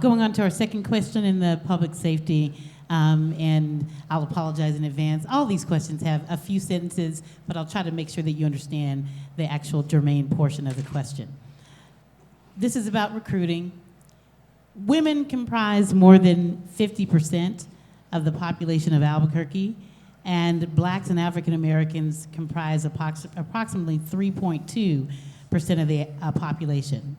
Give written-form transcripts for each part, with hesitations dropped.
Going on to our second question in the public safety, and I'll apologize in advance. All these questions have a few sentences, but I'll try to make sure that you understand the actual germane portion of the question. This is about recruiting. Women comprise more than 50% of the population of Albuquerque, and Blacks and African Americans comprise approximately 3.2% of the population.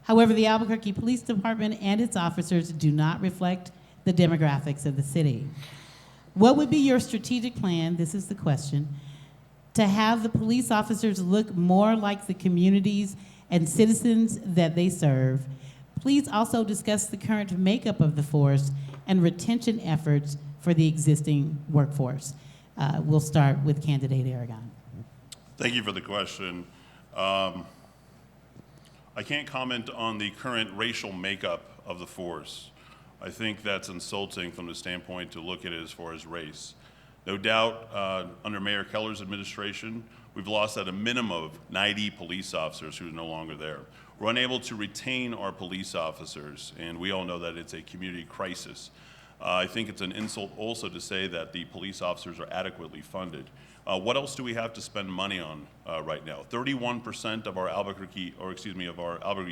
However, the Albuquerque Police Department and its officers do not reflect the demographics of the city. What would be your strategic plan, this is the question, to have the police officers look more like the communities and citizens that they serve? Please also discuss the current makeup of the force and retention efforts for the existing workforce. We'll start with candidate Aragon. Thank you for the question. I can't comment on the current racial makeup of the force. I think that's insulting from the standpoint to look at it as far as race. No doubt, under Mayor Keller's administration, we've lost at a minimum of 90 police officers who are no longer there. We're unable to retain our police officers, and we all know that it's a community crisis. I think it's an insult also to say that the police officers are adequately funded. What else do we have to spend money on right now? 31% of our Albuquerque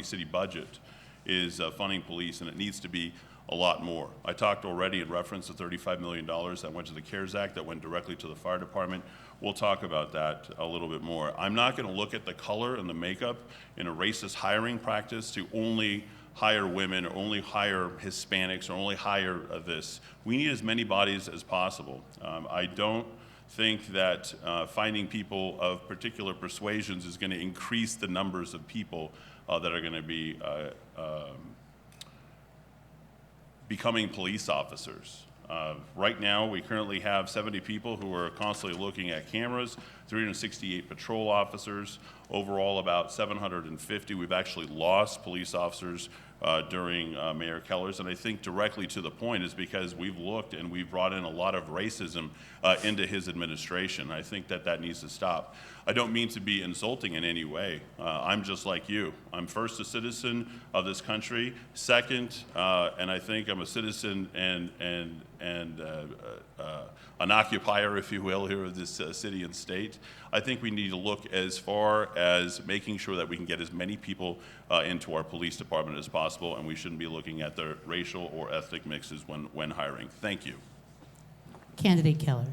City budget is funding police, and it needs to be a lot more. I talked already in reference to $35 million that went to the CARES Act, that went directly to the fire department. We'll talk about that a little bit more. I'm not going to look at the color and the makeup in a racist hiring practice to only hire women, or only hire Hispanics, or only hire this. We need as many bodies as possible. I don't think that finding people of particular persuasions is going to increase the numbers of people that are going to be becoming police officers. Right now, we currently have 70 people who are constantly looking at cameras, 368 patrol officers, overall about 750. We've actually lost police officers during Mayor Keller's, and I think directly to the point is because we've looked and we've brought in a lot of racism into his administration. I think that that needs to stop. I don't mean to be insulting in any way. I'm just like you. I'm first a citizen of this country, second, and I think I'm a citizen and an occupier, if you will, here of this city and state. I think we need to look as far as making sure that we can get as many people into our police department as possible, and we shouldn't be looking at the racial or ethnic mixes when hiring. Thank you. Candidate Keller.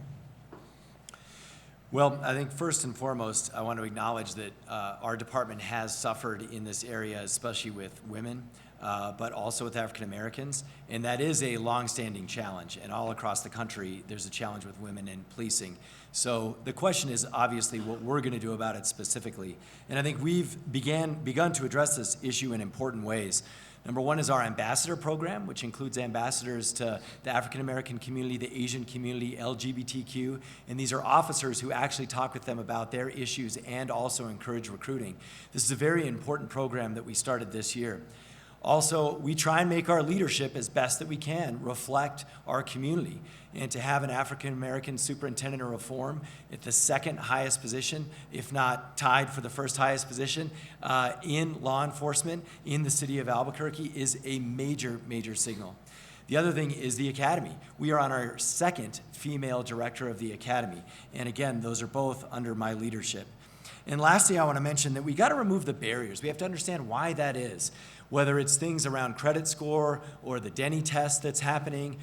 Well, I think first and foremost, I want to acknowledge that our department has suffered in this area, especially with women, but also with African Americans, and that is a long-standing challenge. And all across the country, there's a challenge with women in policing. So the question is obviously what we're going to do about it specifically. And I think we've begun to address this issue in important ways. Number one is our ambassador program, which includes ambassadors to the African American community, the Asian community, LGBTQ, and these are officers who actually talk with them about their issues and also encourage recruiting. This is a very important program that we started this year. Also, we try and make our leadership as best that we can reflect our community. And to have an African American superintendent of reform at the second highest position, if not tied for the first highest position in law enforcement in the city of Albuquerque is a major, major signal. The other thing is the academy. We are on our second female director of the academy. And again, those are both under my leadership. And lastly, I want to mention that we got to remove the barriers. We have to understand why that is. Whether it's things around credit score or the Denny test that's happening,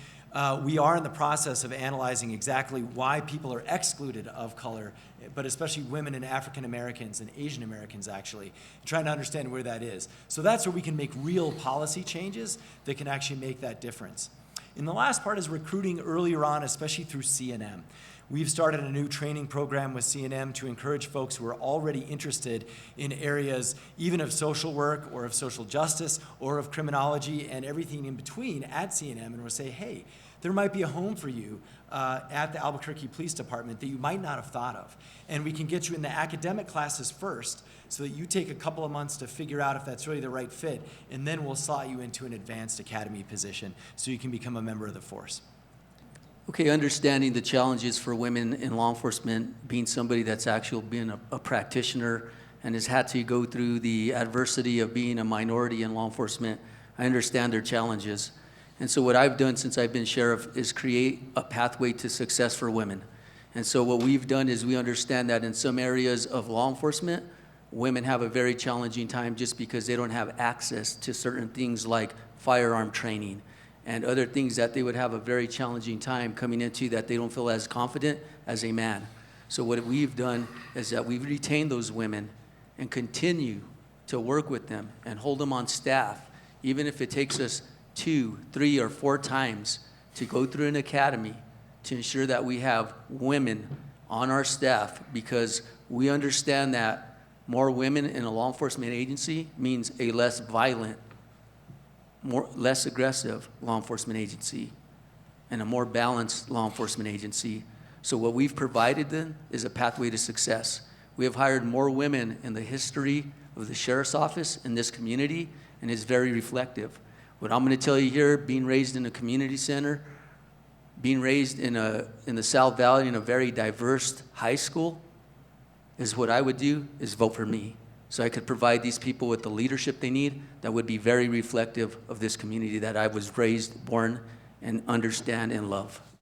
we are in the process of analyzing exactly why people are excluded of color, but especially women and African Americans and Asian Americans actually, trying to understand where that is. So that's where we can make real policy changes that can actually make that difference. And the last part is recruiting earlier on, especially through C&M. We've started a new training program with C&M to encourage folks who are already interested in areas even of social work or of social justice or of criminology and everything in between at C&M, and we'll say, hey, there might be a home for you at the Albuquerque Police Department that you might not have thought of. And we can get you in the academic classes first so that you take a couple of months to figure out if that's really the right fit, and then we'll slot you into an advanced academy position so you can become a member of the force. Okay, understanding the challenges for women in law enforcement, being somebody that's actually been a practitioner and has had to go through the adversity of being a minority in law enforcement, I understand their challenges. And so what I've done since I've been sheriff is create a pathway to success for women. And so what we've done is we understand that in some areas of law enforcement, women have a very challenging time just because they don't have access to certain things like firearm training and other things that they would have a very challenging time coming into, that they don't feel as confident as a man. So what we've done is that we've retained those women and continue to work with them and hold them on staff, even if it takes us 2, 3, or 4 times to go through an academy to ensure that we have women on our staff, because we understand that more women in a law enforcement agency means a less violent, less aggressive law enforcement agency and a more balanced law enforcement agency. So what we've provided them is a pathway to success. We have hired more women in the history of the sheriff's office in this community, and it's very reflective. What I'm going to tell you here, being raised in a community center, being raised in the South Valley in a very diverse high school, is what I would do is vote for me, so I could provide these people with the leadership they need that would be very reflective of this community that I was raised, born, and understand and love.